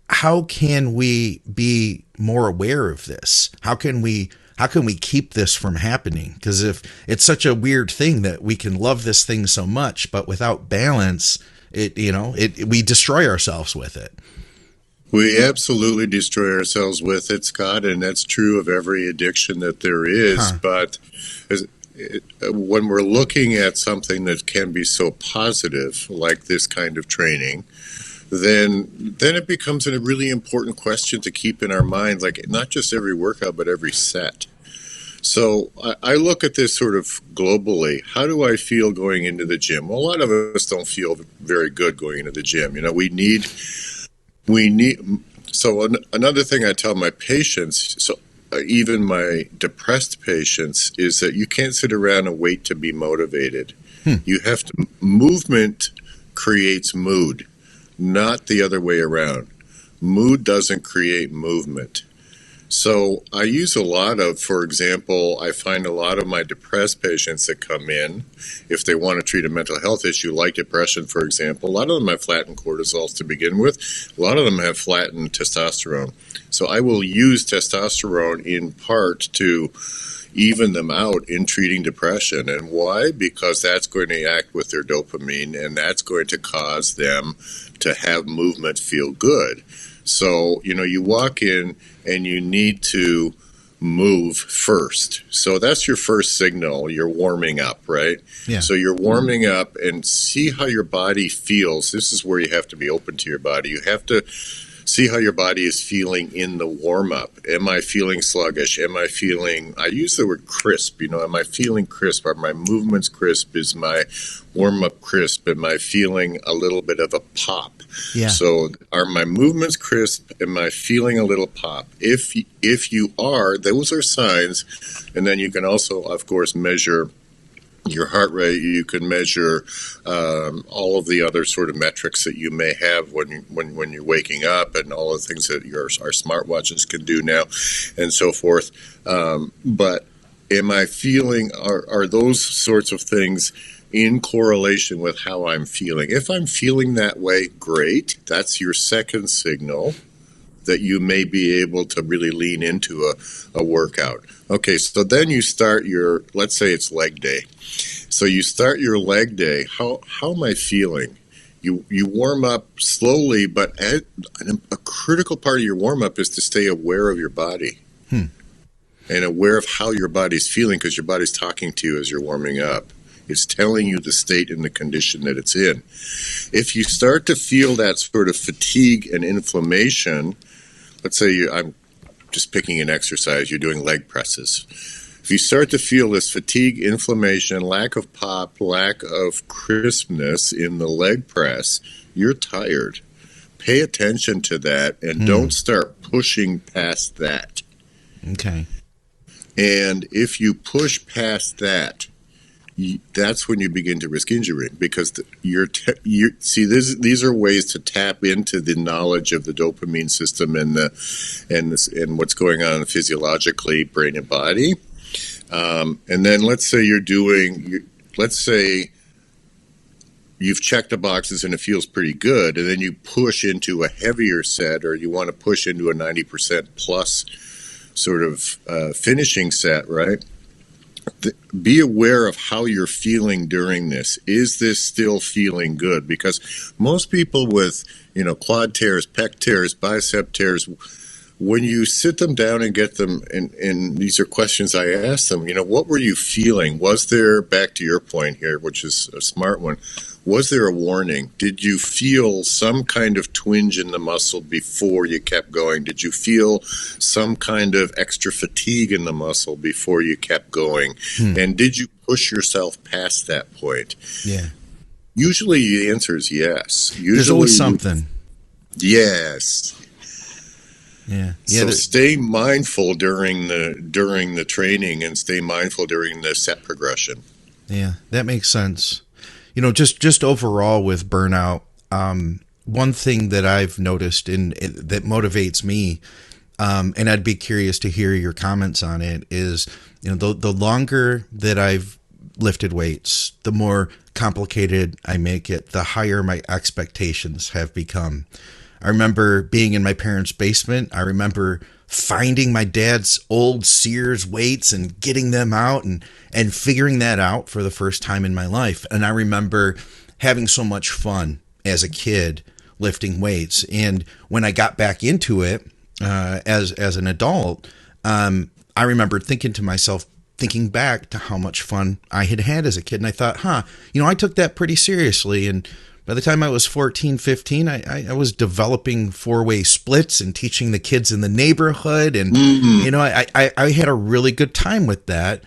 How can we be more aware of this? How can we how can we keep this from happening? Because if it's such a weird thing that we can love this thing so much, but without balance, we destroy ourselves with it. We absolutely destroy ourselves with it, Scott, and that's true of every addiction that there is. But when we're looking at something that can be so positive, like this kind of training, then it becomes a really important question to keep in our mind, like not just every workout, but every set. So I look at this sort of globally. How do I feel going into the gym? Well, a lot of us don't feel very good going into the gym. So another thing I tell my patients, even my depressed patients, is that you can't sit around and wait to be motivated. You have to, movement creates mood, not the other way around. Mood doesn't create movement. So I use a lot of, for example, I find a lot of my depressed patients that come in, if they want to treat a mental health issue like depression, for example, a lot of them have flattened cortisols to begin with. A lot of them have flattened testosterone. So I will use testosterone in part to even them out in treating depression. And why? Because that's going to act with their dopamine, and that's going to cause them to have movement feel good. So, you walk in and you need to move first. So that's your first signal. You're warming up, right? Yeah. So you're warming up and see how your body feels. This is where you have to be open to your body. You have to see how your body is feeling in the warm-up. Am I feeling sluggish? I use the word crisp, am I feeling crisp? Are my movements crisp? Is my warm-up crisp? Am I feeling a little bit of a pop? Yeah. So are my movements crisp? Am I feeling a little pop? If you are, those are signs. And then you can also, of course, measure your heart rate. You can measure all of the other sort of metrics that you may have when you're waking up, and all the things that our smartwatches can do now, and so forth. But am I feeling? Are those sorts of things in correlation with how I'm feeling? If I'm feeling that way, great. That's your second signal that you may be able to really lean into a workout. Okay, so then you start let's say it's leg day. So you start your leg day. How am I feeling? You warm up slowly, but a critical part of your warm up is to stay aware of your body and aware of how your body's feeling, because your body's talking to you as you're warming up. It's telling you the state and the condition that it's in. If you start to feel that sort of fatigue and inflammation, let's say I'm just picking an exercise, you're doing leg presses. If you start to feel this fatigue, inflammation, lack of pop, lack of crispness in the leg press, you're tired. Pay attention to that and don't start pushing past that. Okay. And if you push past that, that's when you begin to risk injury, because these are ways to tap into the knowledge of the dopamine system and what's going on physiologically, brain and body. And then let's say you've checked the boxes and it feels pretty good, and then you push into a heavier set, or you want to push into a 90% plus sort of finishing set, right? Be aware of how you're feeling during this. Is this still feeling good? Because most people with, quad tears, pec tears, bicep tears, when you sit them down and get them, and these are questions I ask them, what were you feeling? Was there, back to your point here, which is a smart one, was there a warning? Did you feel some kind of twinge in the muscle before you kept going? Did you feel some kind of extra fatigue in the muscle before you kept going? And did you push yourself past that point? Yeah. Usually the answer is yes. There's always something. Yes. Yeah. So stay mindful during the training, and stay mindful during the set progression. Yeah, that makes sense. Just overall with burnout, one thing that I've noticed that motivates me, and I'd be curious to hear your comments on it, is the longer that I've lifted weights, the more complicated I make it, the higher my expectations have become. I remember being in my parents' basement. I remember finding my dad's old Sears weights and getting them out and figuring that out for the first time in my life. And I remember having so much fun as a kid lifting weights. And when I got back into it as an adult, I remember thinking back to how much fun I had as a kid. And I thought, I took that pretty seriously. And by the time I was 14, 15, I was developing 4-way splits and teaching the kids in the neighborhood. And, I had a really good time with that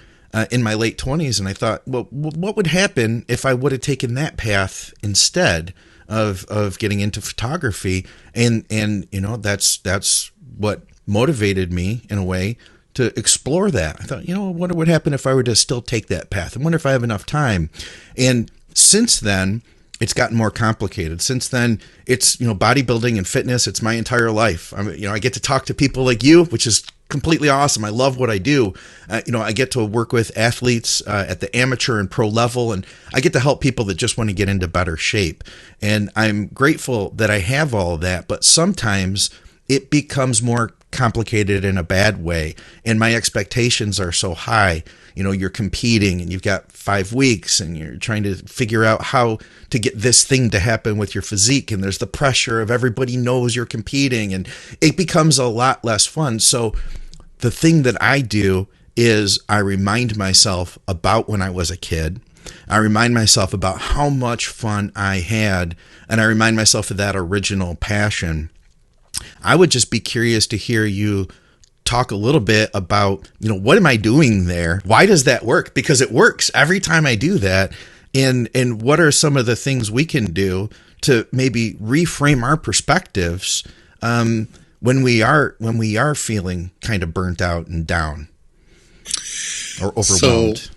in my late 20s. And I thought, well, what would happen if I would have taken that path instead of getting into photography? And that's what motivated me in a way to explore that. I thought, what would happen if I were to still take that path? I wonder if I have enough time. And since then, it's gotten more complicated. Since then, it's, bodybuilding and fitness. It's my entire life. I get to talk to people like you, which is completely awesome. I love what I do. I get to work with athletes at the amateur and pro level, and I get to help people that just want to get into better shape. And I'm grateful that I have all of that, but sometimes it becomes more complicated in a bad way. And my expectations are so high. You're competing and you've got 5 weeks and you're trying to figure out how to get this thing to happen with your physique. And there's the pressure of everybody knows you're competing, and it becomes a lot less fun. So the thing that I do is I remind myself about when I was a kid. I remind myself about how much fun I had, and I remind myself of that original passion. I would just be curious to hear you talk a little bit about, what am I doing there? Why does that work? Because it works every time I do that. And what are some of the things we can do to maybe reframe our perspectives when we are feeling kind of burnt out and down or overwhelmed?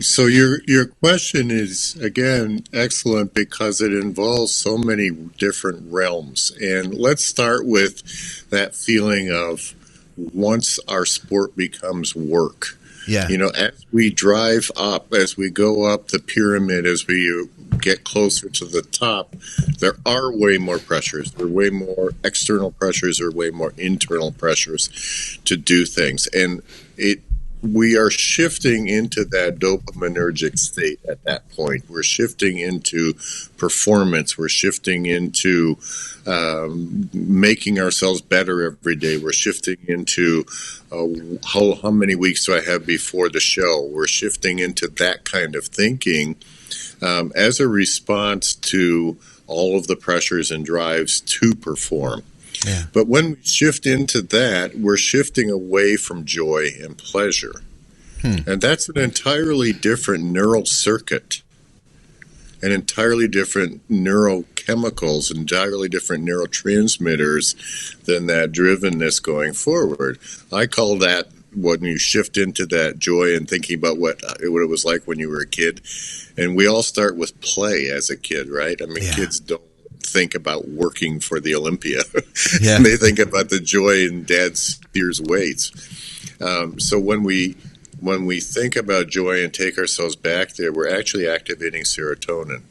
So your question is, again, excellent because it involves so many different realms. And let's start with that feeling of once our sport becomes work. Yeah. As we drive up, as we go up the pyramid, as we get closer to the top, there are way more pressures. There are way more external pressures. There are way more internal pressures to do things. And we are shifting into that dopaminergic state at that point. We're shifting into performance. We're shifting into making ourselves better every day. We're shifting into how many weeks do I have before the show? We're shifting into that kind of thinking as a response to all of the pressures and drives to perform. Yeah. But when we shift into that, we're shifting away from joy and pleasure. And that's an entirely different neural circuit, and entirely different neurochemicals, entirely different neurotransmitters than that drivenness going forward. I call that when you shift into that joy and thinking about what it was like when you were a kid. And we all start with play as a kid, right? I mean, kids don't think about working for the Olympia. Yeah. They think about the joy in dad's Sears weights. So when we think about joy and take ourselves back there, we're actually activating serotonin.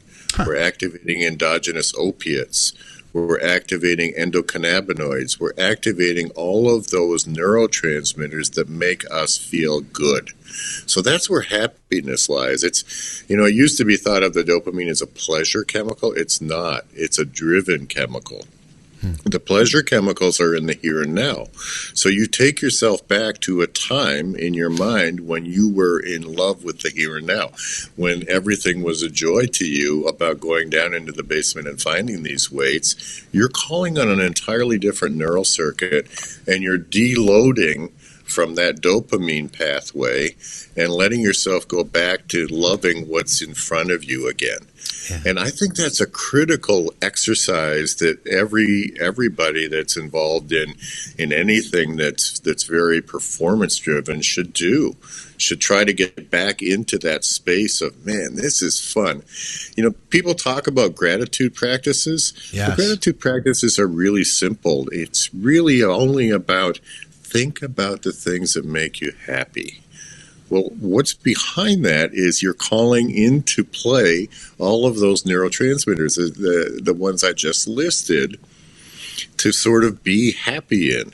We're activating endogenous opiates. We're activating endocannabinoids. We're activating all of those neurotransmitters that make us feel good. So that's where happiness lies. It used to be thought of the dopamine as a pleasure chemical. It's not. It's a driven chemical. The pleasure chemicals are in the here and now. So you take yourself back to a time in your mind when you were in love with the here and now, when everything was a joy to you about going down into the basement and finding these weights. You're calling on an entirely different neural circuit, and you're deloading from that dopamine pathway and letting yourself go back to loving what's in front of you again. Yeah. And I think that's a critical exercise that everybody that's involved in anything that's very performance driven should do. Should try to get back into that space of, man, this is fun. People talk about gratitude practices. Yes. The gratitude practices are really simple. It's really only about think about the things that make you happy. Well, what's behind that is you're calling into play all of those neurotransmitters, the ones I just listed, to sort of be happy in.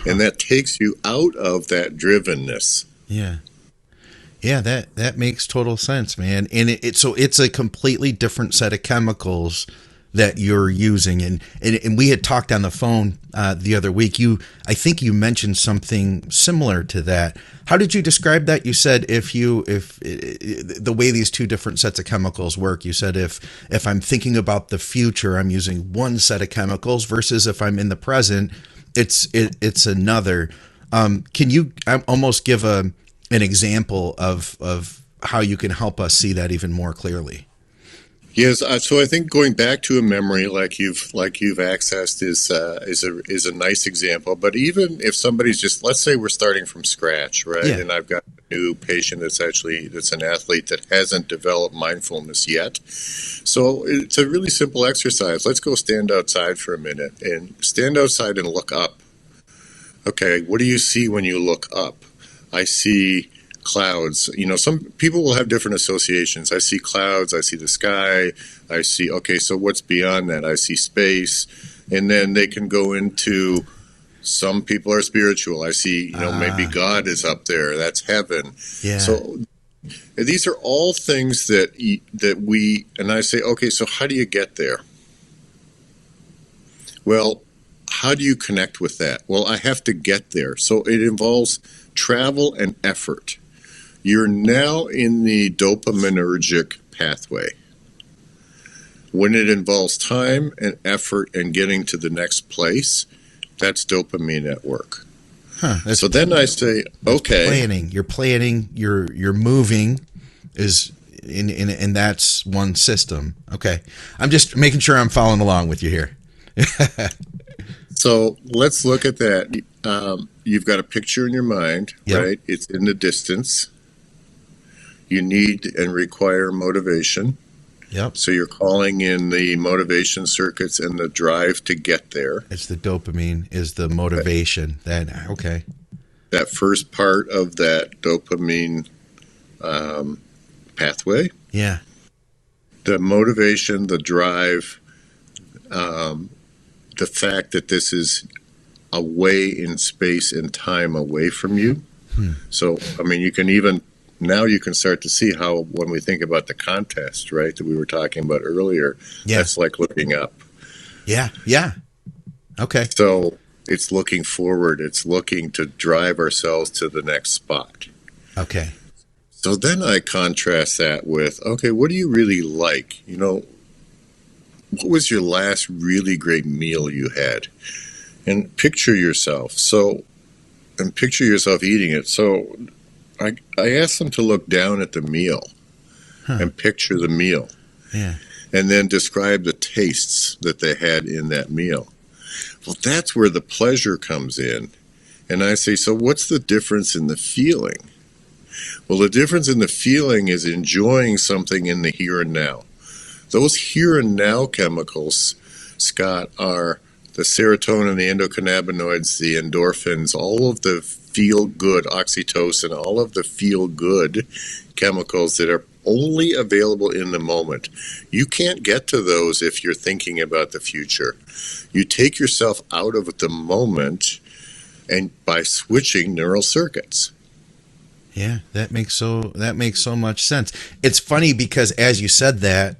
And that takes you out of that drivenness. Yeah. Yeah, that makes total sense, man. And so it's a completely different set of chemicals that you're using. And we had talked on the phone the other week. I think you mentioned something similar to that. How did you describe that? You said if the way these two different sets of chemicals work, you said if I'm thinking about the future, I'm using one set of chemicals versus if I'm in the present, it's another. Can you almost give an example of how you can help us see that even more clearly? Yes, so I think going back to a memory like you've accessed is a nice example. But even if somebody's just, let's say we're starting from scratch, right? Yeah. And I've got a new patient that's an athlete that hasn't developed mindfulness yet. So it's a really simple exercise. Let's go stand outside for a minute and stand outside and look up. Okay, what do you see when you look up? I see clouds. Some people will have different associations. I see clouds, I see the sky, I see, okay, so what's beyond that? I see space. And then they can go into, some people are spiritual. I see, maybe God is up there. That's heaven. Yeah. So these are all things that we, and I say, okay, so how do you get there? Well, how do you connect with that? Well, I have to get there. So it involves travel and effort. You're now in the dopaminergic pathway. When it involves time and effort and getting to the next place, that's dopamine at work. So then I say, okay. You're planning, you're moving, and that's one system. Okay. I'm just making sure I'm following along with you here. So let's look at that. You've got a picture in your mind, Yep. right? It's in the distance. You need and require motivation. Yep. So you're calling in the motivation circuits and the drive to get there. It's the dopamine is the motivation. Okay. That first part of that dopamine pathway. Yeah. The motivation, the drive, the fact that this is away in space and time away from you. So, you can even, now you can start to see how, when we think about the contest, right, that we were talking about earlier, that's like looking up. Yeah. Okay. So it's looking forward. It's looking to drive ourselves to the next spot. Okay. So then I contrast that with, okay, what do you really like? What was your last really great meal you had? And picture yourself. And picture yourself eating it. So I asked them to look down at the meal and picture the meal. Yeah. And then describe the tastes that they had in that meal. Well, that's where the pleasure comes in. And I say, so what's the difference in the feeling? Well, the difference in the feeling is enjoying something in the here and now. Those here and now chemicals, Scott, are the serotonin, the endocannabinoids, the endorphins, all of the feel-good, oxytocin, all of the feel-good chemicals that are only available in the moment. You can't get to those if you're thinking about the future. You take yourself out of the moment and by switching neural circuits. Yeah, that makes so much sense. It's funny because as you said that,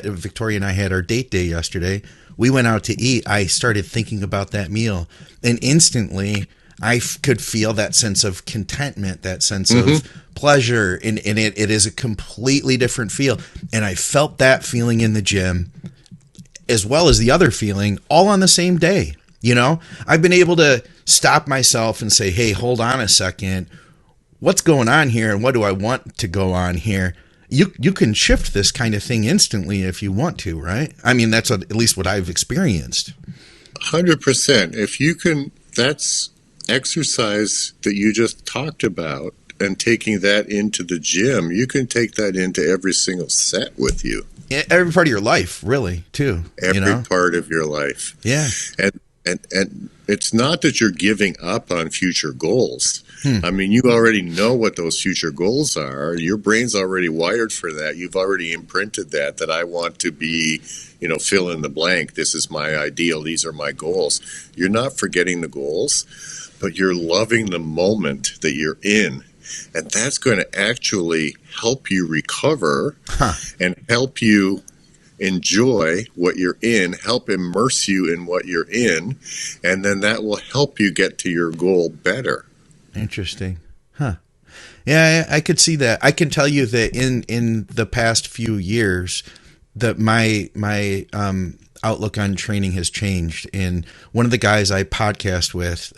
Victoria and I had our date day yesterday. We went out to eat. I started thinking about that meal, and instantly I could feel that sense of contentment, that sense of pleasure, and it is a completely different feel. And I felt that feeling in the gym, as well as the other feeling, all on the same day. I've been able to stop myself and say, "Hey, hold on a second. What's going on here, and what do I want to go on here?" You can shift this kind of thing instantly if you want to, right? That's at least what I've experienced. 100%. If you can, that's exercise that you just talked about, and taking that into the gym, you can take that into every single set with you. Every part of your life, really, too. Every part of your life. Yeah. And it's not that you're giving up on future goals. Hmm. I mean, you already know what those future goals are. Your brain's already wired for that. You've already imprinted that I want to be, fill in the blank. This is my ideal. These are my goals. You're not forgetting the goals, but you're loving the moment that you're in. And that's going to actually help you recover and help you enjoy what you're in, help immerse you in what you're in, and then that will help you get to your goal better. Interesting. Huh. Yeah, I could see that. I can tell you that in the past few years that my outlook on training has changed. And one of the guys I podcast with,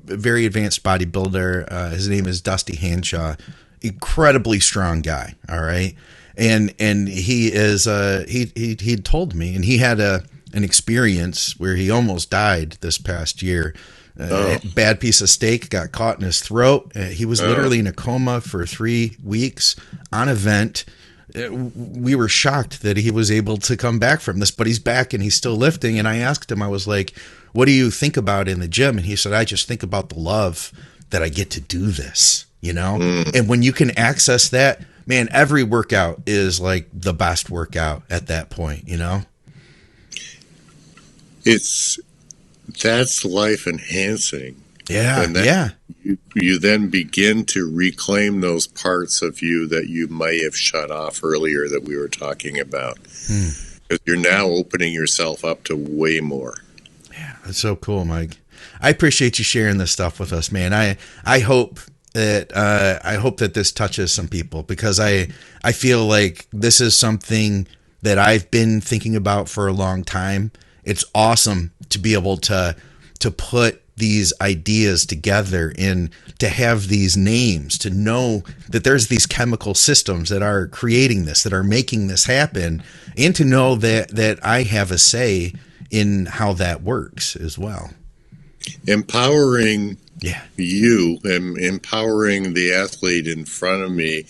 very advanced bodybuilder, his name is Dusty Hanshaw, incredibly strong guy. All right. And he is, he'd told me, and he had an experience where he almost died this past year. Bad piece of steak got caught in his throat. He was literally in a coma for 3 weeks on a vent. We were shocked that he was able to come back from this, but he's back and he's still lifting. And I asked him, I was like, what do you think about in the gym? And he said, I just think about the love that I get to do this, And when you can access that, man, every workout is like the best workout at that point, That's life enhancing. Yeah. And you then begin to reclaim those parts of you that you may have shut off earlier that we were talking about. Because you're now opening yourself up to way more. Yeah, that's so cool, Mike. I appreciate you sharing this stuff with us, man. I hope that this touches some people, because I feel like this is something that I've been thinking about for a long time. It's awesome to be able to put these ideas together and to have these names, to know that there's these chemical systems that are creating this, that are making this happen, and to know that I have a say in how that works as well. Empowering you and empowering the athlete in front of me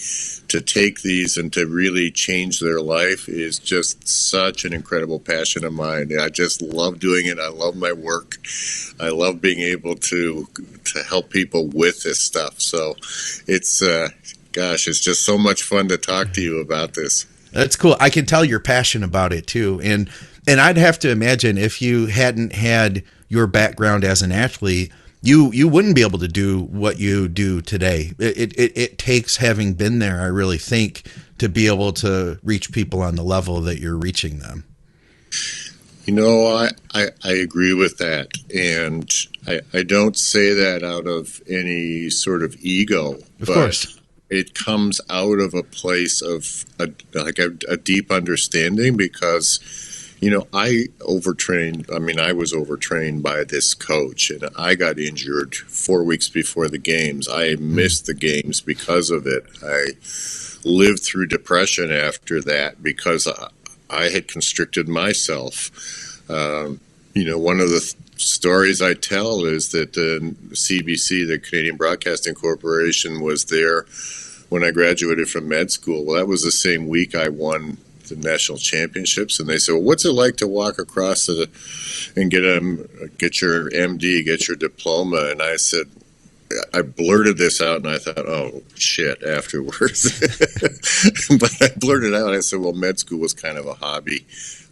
to take these and to really change their life is just such an incredible passion of mine. I just love doing it. I love my work. I love being able to help people with this stuff. So it's, it's just so much fun to talk to you about this. That's cool. I can tell you're passionate about it too. And I'd have to imagine if you hadn't had your background as an athlete, you wouldn't be able to do what you do today. It takes having been there, I really think, to be able to reach people on the level that you're reaching them. I agree with that. And I don't say that out of any sort of ego. Of course. It comes out of a place of a deep understanding, because I overtrained. I mean, I was overtrained by this coach, and I got injured 4 weeks before the games. I missed the games because of it. I lived through depression after that because I had constricted myself. One of the stories I tell is that the CBC, the Canadian Broadcasting Corporation, was there when I graduated from med school. Well, that was the same week I won the national championships, and they said, well, what's it like to walk across and get your MD, get your diploma? And I said, I blurted this out, and I thought, oh shit, afterwards. But I blurted out, I said, well, med school was kind of a hobby.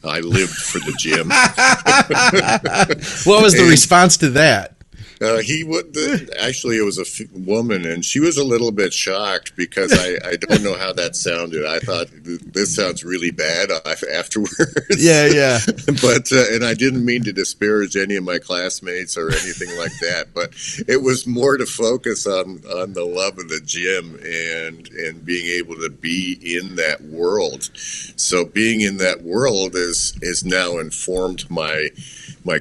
I lived for the gym. What was the response to that? Actually, it was a woman, and she was a little bit shocked because I don't know how that sounded. I thought, this sounds really bad afterwards. Yeah. But and I didn't mean to disparage any of my classmates or anything like that. But it was more to focus on the love of the gym and being able to be in that world. So being in that world is now informed my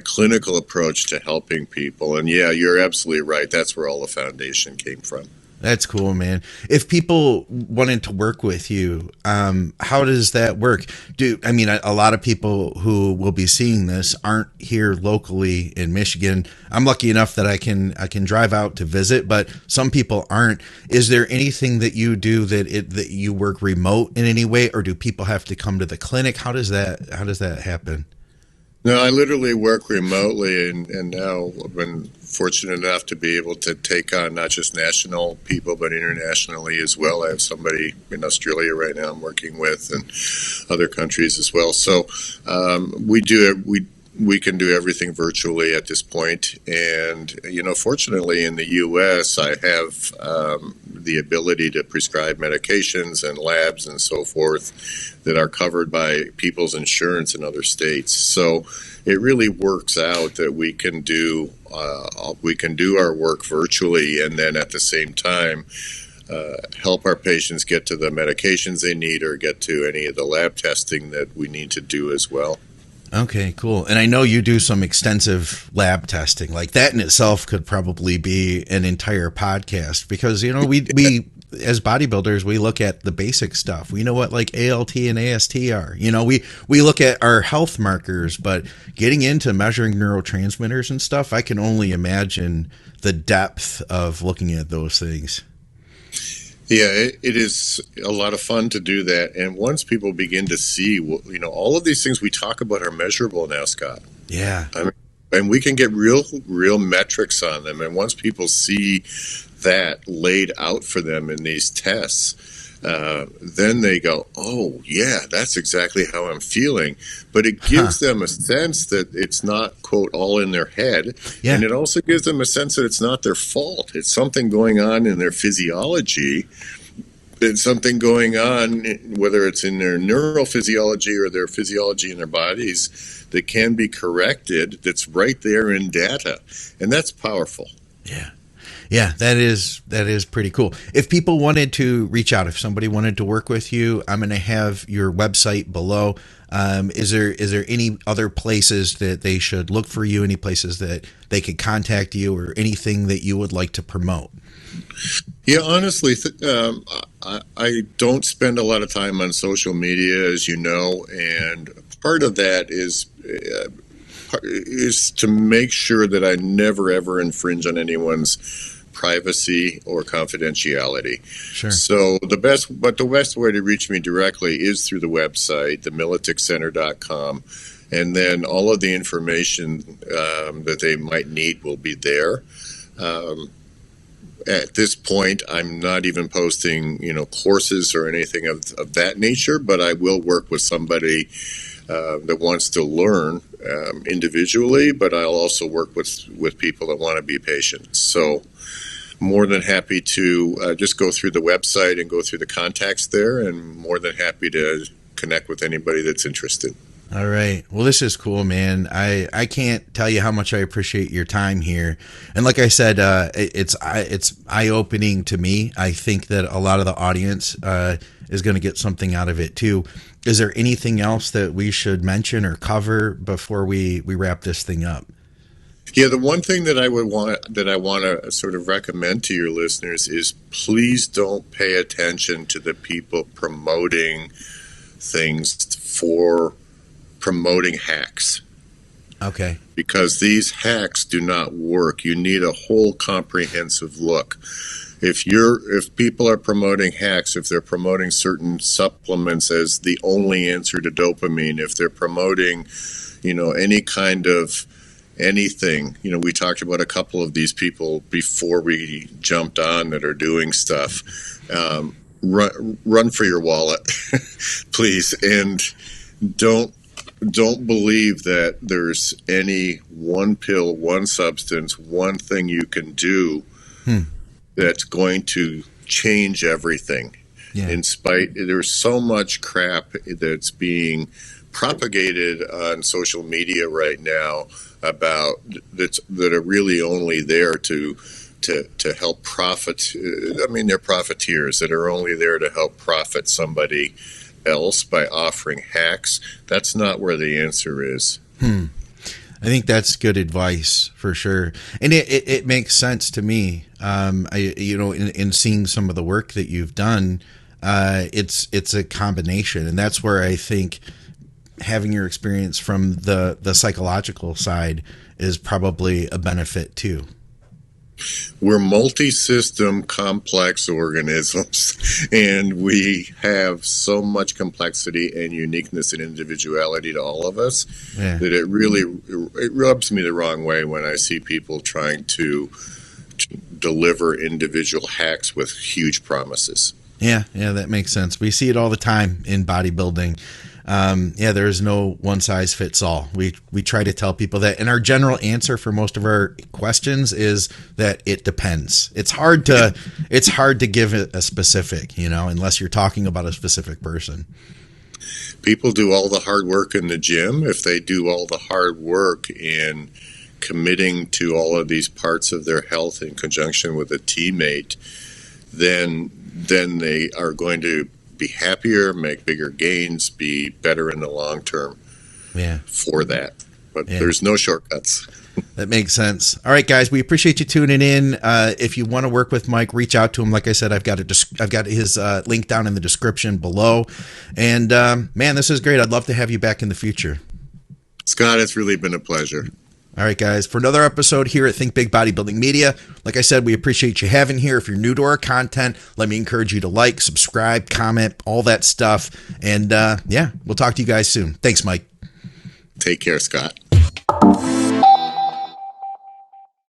clinical approach to helping people. And yeah, you're absolutely right. That's where all the foundation came from. That's cool, man. If people wanted to work with you, how does that work? A lot of people who will be seeing this aren't here locally in Michigan. I'm lucky enough that I can drive out to visit, but some people aren't. Is there anything that you do that you work remote in any way, or do people have to come to the clinic? How does that happen? No, I literally work remotely, and now I've been fortunate enough to be able to take on not just national people, but internationally as well. I have somebody in Australia right now I'm working with, and other countries as well. So we do it. We can do everything virtually at this point. And, fortunately in the U.S., I have the ability to prescribe medications and labs and so forth that are covered by people's insurance in other states. So it really works out that we can do our work virtually, and then at the same time help our patients get to the medications they need or get to any of the lab testing that we need to do as well. Okay, cool. And I know you do some extensive lab testing. Like that in itself could probably be an entire podcast because, we as bodybuilders, we look at the basic stuff. We know what like ALT and AST are. We look at our health markers, but getting into measuring neurotransmitters and stuff, I can only imagine the depth of looking at those things. Yeah, it is a lot of fun to do that. And once people begin to see, all of these things we talk about are measurable now, Scott. Yeah. And we can get real metrics on them. And once people see that laid out for them in these tests, then they go, oh, yeah, that's exactly how I'm feeling. But it gives them a sense that it's not, quote, all in their head. Yeah. And it also gives them a sense that it's not their fault. It's something going on in their physiology. It's something going on, whether it's in their neurophysiology or their physiology in their bodies, that can be corrected, that's right there in data. And that's powerful. Yeah. Yeah, that is pretty cool. If people wanted to reach out, if somebody wanted to work with you, I'm going to have your website below. Is there any other places that they should look for you? Any places that they could contact you, or anything that you would like to promote? Yeah, honestly, I don't spend a lot of time on social media, as you know, and part of that is to make sure that I never ever infringe on anyone's privacy or confidentiality. Sure. So the best way to reach me directly is through the website, themiliticcenter.com, and then all of the information that they might need will be there. At this point, I'm not even posting, courses or anything of that nature, but I will work with somebody that wants to learn individually, but I'll also work with people that want to be patients. So more than happy to just go through the website and go through the contacts there, and more than happy to connect with anybody that's interested. All right. Well, this is cool, man. I can't tell you how much I appreciate your time here. And like I said, it's eye-opening to me. I think that a lot of the audience is going to get something out of it too. Is there anything else that we should mention or cover before we wrap this thing up? Yeah, the one thing that I want to sort of recommend to your listeners is please don't pay attention to the people promoting things for promoting hacks. Okay. Because these hacks do not work. You need a whole comprehensive look. If people are promoting hacks, if they're promoting certain supplements as the only answer to dopamine, if they're promoting, any kind of anything, we talked about a couple of these people before we jumped on that are doing stuff. Run for your wallet, please, and don't believe that there's any one pill, one substance, one thing you can do that's going to change everything. Yeah. There's so much crap that's being propagated on social media right now about that are really only there to help profit. I mean, they're profiteers that are only there to help profit somebody else by offering hacks. That's not where the answer is. I think that's good advice for sure, and it makes sense to me. In seeing some of the work that you've done, it's a combination, and that's where I think having your experience from the psychological side is probably a benefit too. We're multi-system complex organisms, and we have so much complexity and uniqueness and individuality to all of us that it rubs me the wrong way when I see people trying to deliver individual hacks with huge promises. Yeah, that makes sense. We see it all the time in bodybuilding. There is no one size fits all. We try to tell people that, and our general answer for most of our questions is that it depends. It's hard to give it a specific, unless you're talking about a specific person. People do all the hard work in the gym. If they do all the hard work in committing to all of these parts of their health in conjunction with a teammate, then they are going to be happier, make bigger gains, be better in the long term for that. But there's no shortcuts. That makes sense. All right, guys, we appreciate you tuning in. If you want to work with Mike, reach out to him. Like I said, I've got his link down in the description below. And man, this is great. I'd love to have you back in the future. Scott, it's really been a pleasure. All right, guys, for another episode here at Think Big Bodybuilding Media. Like I said, we appreciate you having here. If you're new to our content, let me encourage you to like, subscribe, comment, all that stuff. And we'll talk to you guys soon. Thanks, Mike. Take care, Scott.